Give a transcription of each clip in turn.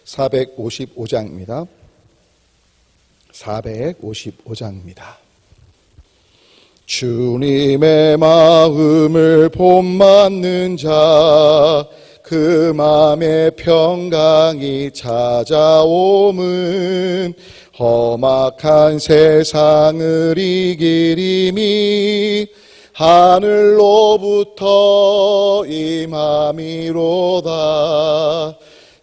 455장입니다. 455장입니다. 주님의 마음을 본받는 자, 그 맘에 평강이 찾아옴은 험악한 세상을 이기림이 하늘로부터 임함이로다.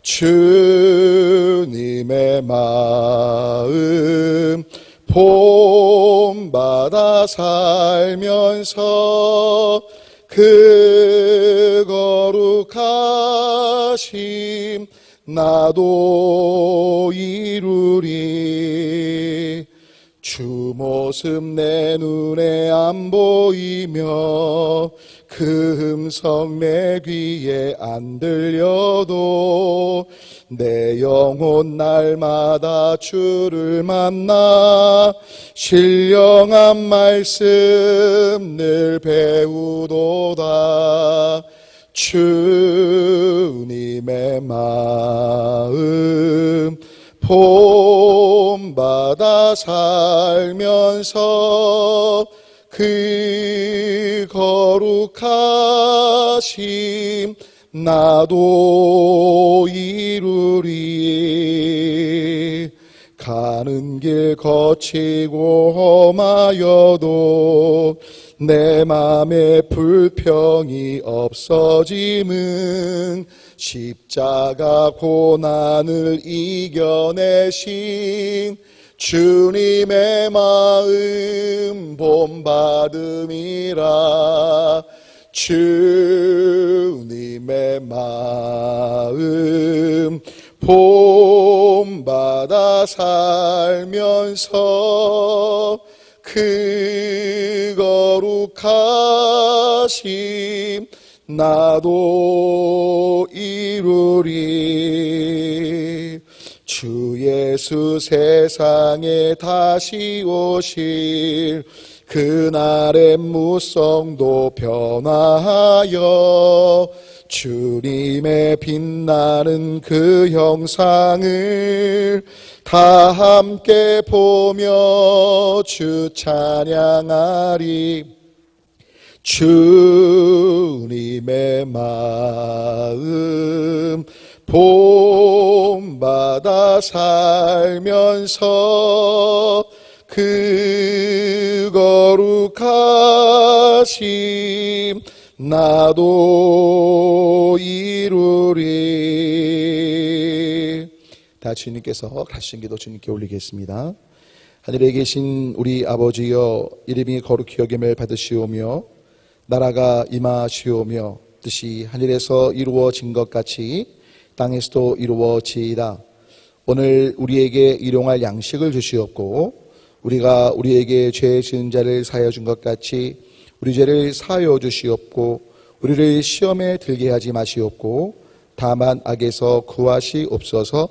주님의 마음 본받아 살면서 그 거룩하심 나도 이루리. 주 모습 내 눈에 안 보이며 그 음성 내 귀에 안 들려도 내 영혼 날마다 주를 만나 신령한 말씀 늘 배우도다. 주님의 마음 본받아 살면서 그 거룩하심 나도 이루리. 가는 길 거치고 험하여도 내 맘에 불평이 없어짐은 십자가 고난을 이겨내신 주님의 마음 본받음이라. 주님의 마음 본받아 살면서 그 거룩하심 나도 이루리. 주 예수 세상에 다시 오실 그날의 무성도 변화하여 주님의 빛나는 그 형상을 다 함께 보며 주 찬양하리. 주님의 마음 본받아 살면서 그 거룩하심 나도 이루리. 다 주님께서 가르친 기도 주님께 올리겠습니다. 하늘에 계신 우리 아버지여, 이름이 거룩히 여김을 받으시오며 나라가 임하시오며 뜻이 하늘에서 이루어진 것 같이 땅에서도 이루어지이다. 오늘 우리에게 일용할 양식을 주시옵고 우리가 우리에게 죄 지은 자를 사하여 준 것 같이 우리 죄를 사하여 주시옵고 우리를 시험에 들게 하지 마시옵고 다만 악에서 구하시옵소서.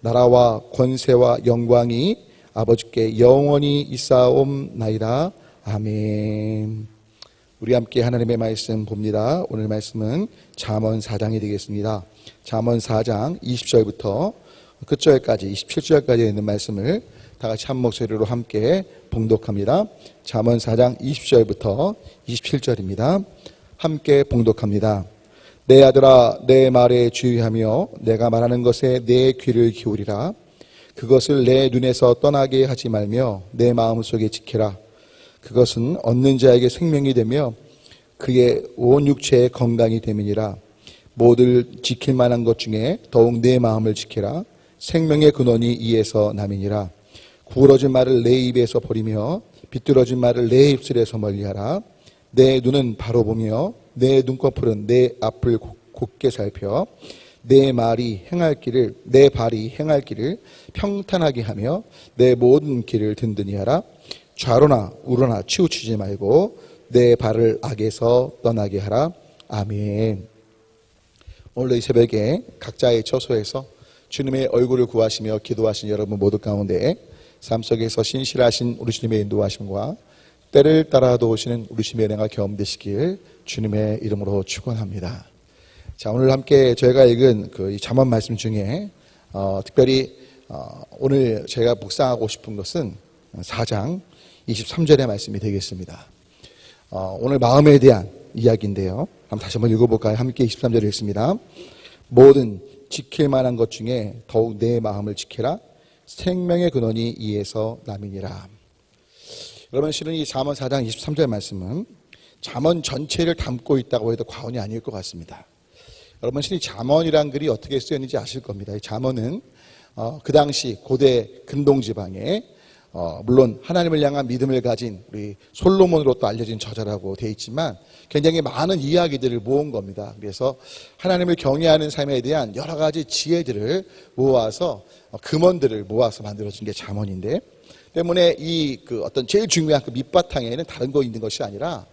나라와 권세와 영광이 아버지께 영원히 있사옵나이다. 아멘. 우리 함께 하나님의 말씀 봅니다. 오늘 말씀은 잠언 4장이 되겠습니다. 잠언 4장 20절부터 끝절까지 27절까지 있는 말씀을 다 같이 한 목소리로 함께 봉독합니다. 잠언 4장 20절부터 27절입니다. 함께 봉독합니다. 내 아들아, 내 말에 주의하며 내가 말하는 것에 내 귀를 기울이라. 그것을 내 눈에서 떠나게 하지 말며 내 마음속에 지키라. 그것은 얻는 자에게 생명이 되며 그의 온 육체의 건강이 됨이니라. 모두 지킬 만한 것 중에 더욱 내 마음을 지키라. 생명의 근원이 이에서 남이니라. 구부러진 말을 내 입에서 버리며 비뚤어진 말을 내 입술에서 멀리하라. 내 눈은 바로 보며 내 눈꺼풀은 내 앞을 곧게 살펴 내 발이 행할 길을 평탄하게 하며 내 모든 길을 든든히 하라. 좌로나 우로나 치우치지 말고 내 발을 악에서 떠나게 하라. 아멘. 오늘 이 새벽에 각자의 처소에서 주님의 얼굴을 구하시며 기도하신 여러분 모두 가운데 삶 속에서 신실하신 우리 주님의 인도하심과 때를 따라 도우시는 우리 주님의 은혜가 경험되시길 주님의 이름으로 축원합니다. 자, 오늘 함께 저희가 읽은 그 잠언 말씀 중에 특별히 오늘 제가 묵상하고 싶은 것은 4장 23절의 말씀이 되겠습니다. 오늘 마음에 대한 이야기인데요. 한번 다시 한번 읽어볼까요? 함께 23절 읽습니다. 모든 지킬 만한 것 중에 더욱 내 마음을 지켜라. 생명의 근원이 이에서 남이니라. 여러분, 실은 이 잠언 4장 23절 말씀은 잠언 전체를 담고 있다고 해도 과언이 아닐 것 같습니다. 여러분, 실은 잠언이란 글이 어떻게 쓰였는지 아실 겁니다. 이 잠언은 그 당시 고대 근동지방에 물론 하나님을 향한 믿음을 가진 우리 솔로몬으로 또 알려진 저자라고 되어 있지만 굉장히 많은 이야기들을 모은 겁니다. 그래서 하나님을 경외하는 삶에 대한 여러 가지 지혜들을 모아서 금원들을 모아서 만들어진 게 잠언인데, 때문에 이 어떤 제일 중요한 그 밑바탕에는 다른 거 있는 것이 아니라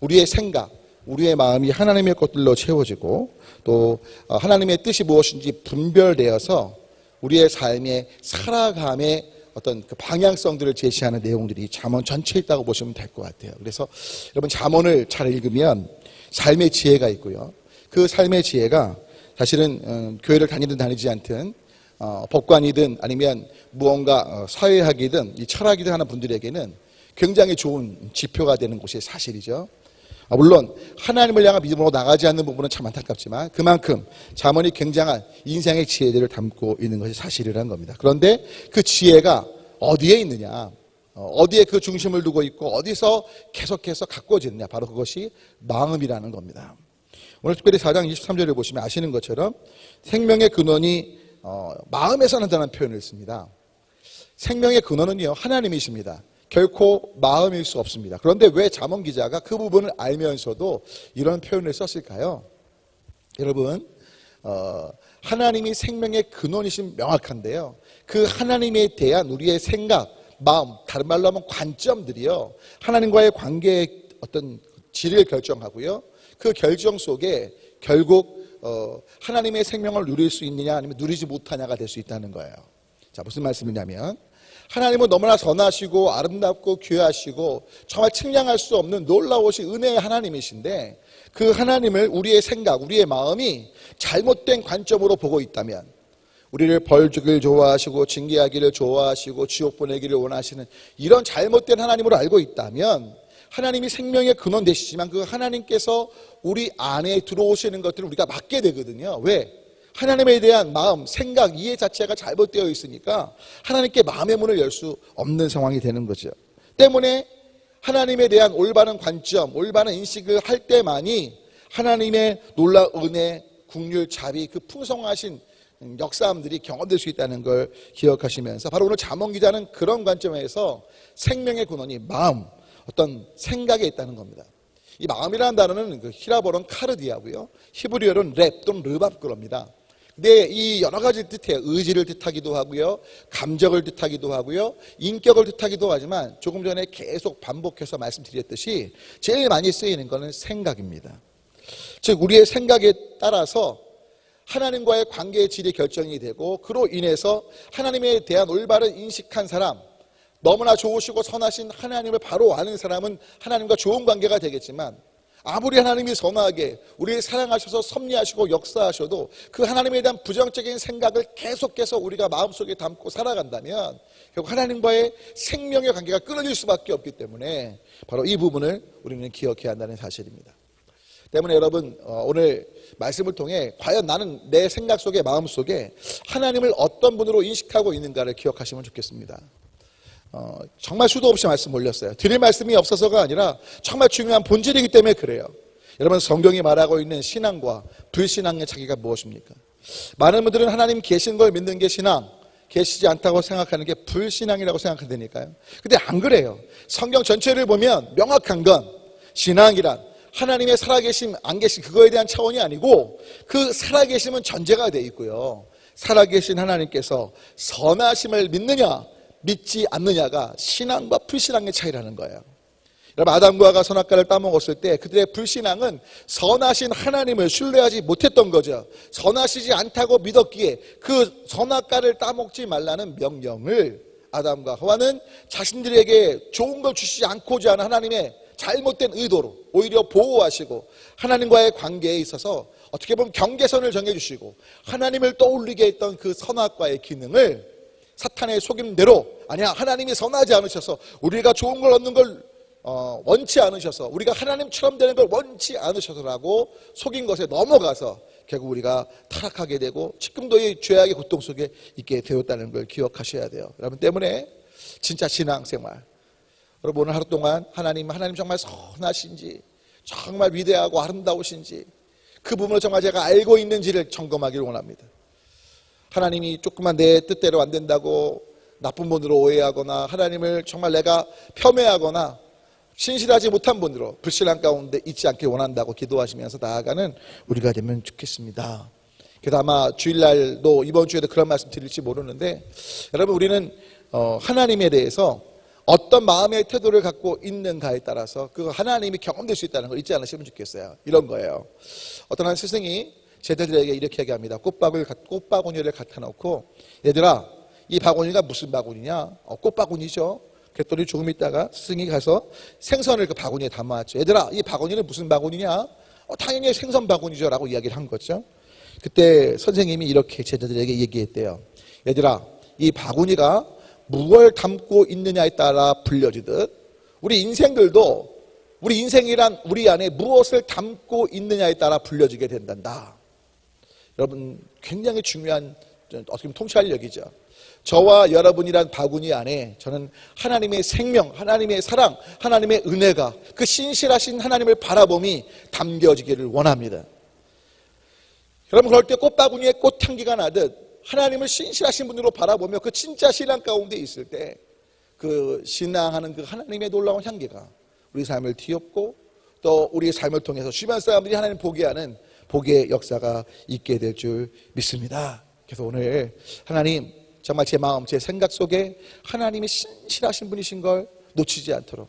우리의 생각, 우리의 마음이 하나님의 것들로 채워지고 또 하나님의 뜻이 무엇인지 분별되어서 우리의 삶의 살아감의 어떤 그 방향성들을 제시하는 내용들이 잠언 전체에 있다고 보시면 될 것 같아요. 그래서 여러분, 잠언을 잘 읽으면 삶의 지혜가 있고요. 그 삶의 지혜가 사실은 교회를 다니든 다니지 않든 법관이든 아니면 무언가 사회학이든 이 철학이든 하는 분들에게는 굉장히 좋은 지표가 되는 것이 사실이죠. 물론 하나님을 향한 믿음으로 나가지 않는 부분은 참 안타깝지만 그만큼 잠언이 굉장한 인생의 지혜들을 담고 있는 것이 사실이라는 겁니다. 그런데 그 지혜가 어디에 있느냐, 어디에 그 중심을 두고 있고 어디서 계속해서 가꾸어지느냐, 바로 그것이 마음이라는 겁니다. 오늘 특별히 4장 23절을 보시면 아시는 것처럼 생명의 근원이 마음에서 난다는 표현을 씁니다. 생명의 근원은요, 하나님이십니다. 결코 마음일 수 없습니다. 그런데 왜 잠언 기자가 그 부분을 알면서도 이런 표현을 썼을까요? 여러분, 하나님이 생명의 근원이신 명확한데요, 그 하나님에 대한 우리의 생각, 마음, 다른 말로 하면 관점들이요, 하나님과의 관계의 어떤 질을 결정하고요, 그 결정 속에 결국 하나님의 생명을 누릴 수 있느냐 아니면 누리지 못하냐가 될 수 있다는 거예요. 자, 무슨 말씀이냐면 하나님은 너무나 선하시고 아름답고 귀하시고 정말 측량할 수 없는 놀라우신 은혜의 하나님이신데, 그 하나님을 우리의 생각, 우리의 마음이 잘못된 관점으로 보고 있다면, 우리를 벌 주기를 좋아하시고 징계하기를 좋아하시고 지옥 보내기를 원하시는 이런 잘못된 하나님으로 알고 있다면, 하나님이 생명의 근원 되시지만 그 하나님께서 우리 안에 들어오시는 것들을 우리가 막게 되거든요. 왜? 하나님에 대한 마음, 생각, 이해 자체가 잘못되어 있으니까 하나님께 마음의 문을 열 수 없는 상황이 되는 거죠. 때문에 하나님에 대한 올바른 관점, 올바른 인식을 할 때만이 하나님의 놀라운 은혜, 긍휼, 자비, 그 풍성하신 역사함들이 경험될 수 있다는 걸 기억하시면서, 바로 오늘 잠언 기자는 그런 관점에서 생명의 근원이 마음, 어떤 생각에 있다는 겁니다. 이 마음이라는 단어는 그 히라보로는 카르디아고요, 히브리어로는 랩 또는 르밥그럽니다. 근데 이 여러 가지 뜻해요. 의지를 뜻하기도 하고요, 감정을 뜻하기도 하고요, 인격을 뜻하기도 하지만 조금 전에 계속 반복해서 말씀드렸듯이 제일 많이 쓰이는 것은 생각입니다. 즉 우리의 생각에 따라서 하나님과의 관계의 질이 결정이 되고, 그로 인해서 하나님에 대한 올바른 인식한 사람, 너무나 좋으시고 선하신 하나님을 바로 아는 사람은 하나님과 좋은 관계가 되겠지만, 아무리 하나님이 선하게 우리를 사랑하셔서 섭리하시고 역사하셔도 그 하나님에 대한 부정적인 생각을 계속해서 우리가 마음속에 담고 살아간다면 결국 하나님과의 생명의 관계가 끊어질 수밖에 없기 때문에 바로 이 부분을 우리는 기억해야 한다는 사실입니다. 때문에 여러분, 오늘 말씀을 통해 과연 나는 내 생각 속에, 마음 속에 하나님을 어떤 분으로 인식하고 있는가를 기억하시면 좋겠습니다. 정말 수도 없이 말씀 올렸어요. 드릴 말씀이 없어서가 아니라 정말 중요한 본질이기 때문에 그래요. 여러분, 성경이 말하고 있는 신앙과 불신앙의 차이가 무엇입니까? 많은 분들은 하나님 계신 걸 믿는 게 신앙, 계시지 않다고 생각하는 게 불신앙이라고 생각한다니까요. 근데 안 그래요. 성경 전체를 보면 명확한 건 신앙이란 하나님의 살아계심, 안 계심, 그거에 대한 차원이 아니고 그 살아계심은 전제가 돼 있고요, 살아계신 하나님께서 선하심을 믿느냐 믿지 않느냐가 신앙과 불신앙의 차이라는 거예요. 여러분, 아담과 하와가 선악과를 따먹었을 때 그들의 불신앙은 선하신 하나님을 신뢰하지 못했던 거죠. 선하시지 않다고 믿었기에 그 선악과를 따먹지 말라는 명령을 아담과 하와는 자신들에게 좋은 걸 주시지 않고자 하는 하나님의 잘못된 의도로 오히려 보호하시고 하나님과의 관계에 있어서 어떻게 보면 경계선을 정해주시고 하나님을 떠올리게 했던 그 선악과의 기능을 사탄의 속임대로, 아니야, 하나님이 선하지 않으셔서 우리가 좋은 걸 얻는 걸 원치 않으셔서, 우리가 하나님처럼 되는 걸 원치 않으셔서라고 속인 것에 넘어가서 결국 우리가 타락하게 되고 지금도 이 죄악의 고통 속에 있게 되었다는 걸 기억하셔야 돼요. 여러분, 때문에 진짜 신앙생활, 여러분 오늘 하루 동안 하나님 정말 선하신지, 정말 위대하고 아름다우신지, 그 부분을 정말 제가 알고 있는지를 점검하기를 원합니다. 하나님이 조금만 내 뜻대로 안 된다고 나쁜 분으로 오해하거나, 하나님을 정말 내가 폄훼하거나 신실하지 못한 분으로 불신앙 가운데 있지 않길 원한다고 기도하시면서 나아가는 우리가 되면 좋겠습니다. 그래서 아마 주일날도, 이번 주에도 그런 말씀 드릴지 모르는데, 여러분 우리는 하나님에 대해서 어떤 마음의 태도를 갖고 있는가에 따라서 그 하나님이 경험될 수 있다는 걸 잊지 않으시면 좋겠어요. 이런 거예요. 어떤 한 스승이 제자들에게 이렇게 얘기합니다. 꽃바구니를 갖다 놓고, 얘들아, 이 바구니가 무슨 바구니냐? 꽃바구니죠. 그랬더니 조금 있다가 스승이 가서 생선을 그 바구니에 담아왔죠. 얘들아, 이 바구니는 무슨 바구니냐? 당연히 생선 바구니죠 라고 이야기를 한 거죠. 그때 선생님이 이렇게 제자들에게 얘기했대요. 얘들아, 이 바구니가 무엇을 담고 있느냐에 따라 불려지듯 우리 인생들도, 우리 인생이란 우리 안에 무엇을 담고 있느냐에 따라 불려지게 된단다. 여러분, 굉장히 중요한 어떻게 보면 통찰력이죠. 저와 여러분이란 바구니 안에 저는 하나님의 생명, 하나님의 사랑, 하나님의 은혜가, 그 신실하신 하나님을 바라봄이 담겨지기를 원합니다. 여러분, 그럴 때 꽃바구니에 꽃향기가 나듯 하나님을 신실하신 분으로 바라보며 그 진짜 신앙 가운데 있을 때 그 신앙하는 그 하나님의 놀라운 향기가 우리 삶을 뒤엎고 또 우리의 삶을 통해서 주변 사람들이 하나님 보게 하는 복의 역사가 있게 될 줄 믿습니다. 그래서 오늘 하나님, 정말 제 마음, 제 생각 속에 하나님이 신실하신 분이신 걸 놓치지 않도록,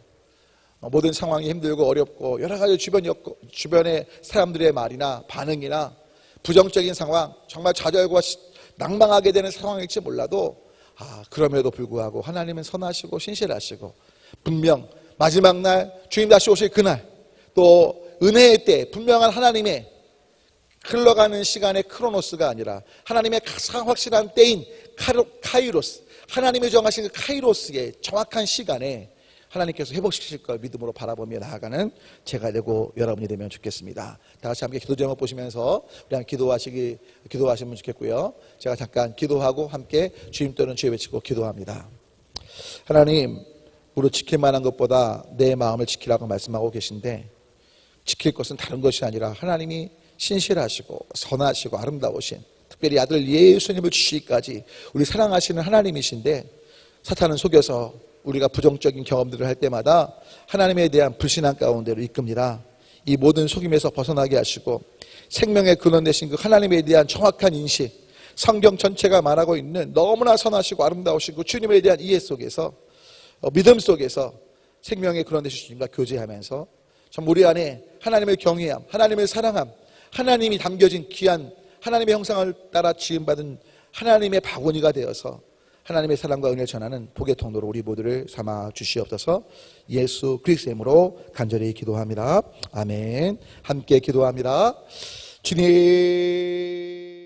모든 상황이 힘들고 어렵고 여러 가지 주변의 사람들의 말이나 반응이나 부정적인 상황, 정말 좌절과 낭망하게 되는 상황일지 몰라도, 그럼에도 불구하고 하나님은 선하시고 신실하시고, 분명 마지막 날 주님 다시 오실 그날, 또 은혜의 때 분명한 하나님의 흘러가는 시간의 크로노스가 아니라 하나님의 가장 확실한 때인 카이로스, 하나님이 정하신 그 카이로스의 정확한 시간에 하나님께서 회복시키실 걸 믿음으로 바라보며 나아가는 제가 되고 여러분이 되면 좋겠습니다. 다 같이 함께 기도 제목 보시면서 우리 함께 기도하시면 좋겠고요. 제가 잠깐 기도하고 함께 주님 또는 주여 외치고 기도합니다. 하나님, 우리 지킬 만한 것보다 내 마음을 지키라고 말씀하고 계신데, 지킬 것은 다른 것이 아니라 하나님이 신실하시고 선하시고 아름다우신, 특별히 아들 예수님을 주시기까지 우리 사랑하시는 하나님이신데, 사탄은 속여서 우리가 부정적인 경험들을 할 때마다 하나님에 대한 불신앙 가운데로 이끕니다. 이 모든 속임에서 벗어나게 하시고 생명의 근원 되신 그 하나님에 대한 정확한 인식, 성경 전체가 말하고 있는 너무나 선하시고 아름다우시고 주님에 대한 이해 속에서, 믿음 속에서 생명의 근원 되신 주님과 교제하면서 참 우리 안에 하나님을 경외함, 하나님을 사랑함, 하나님이 담겨진 귀한 하나님의 형상을 따라 지음받은 하나님의 바구니가 되어서 하나님의 사랑과 은혜를 전하는 복의 통로로 우리 모두를 삼아 주시옵소서. 예수 그리스도의 이름으로 간절히 기도합니다. 아멘. 함께 기도합니다. 주님.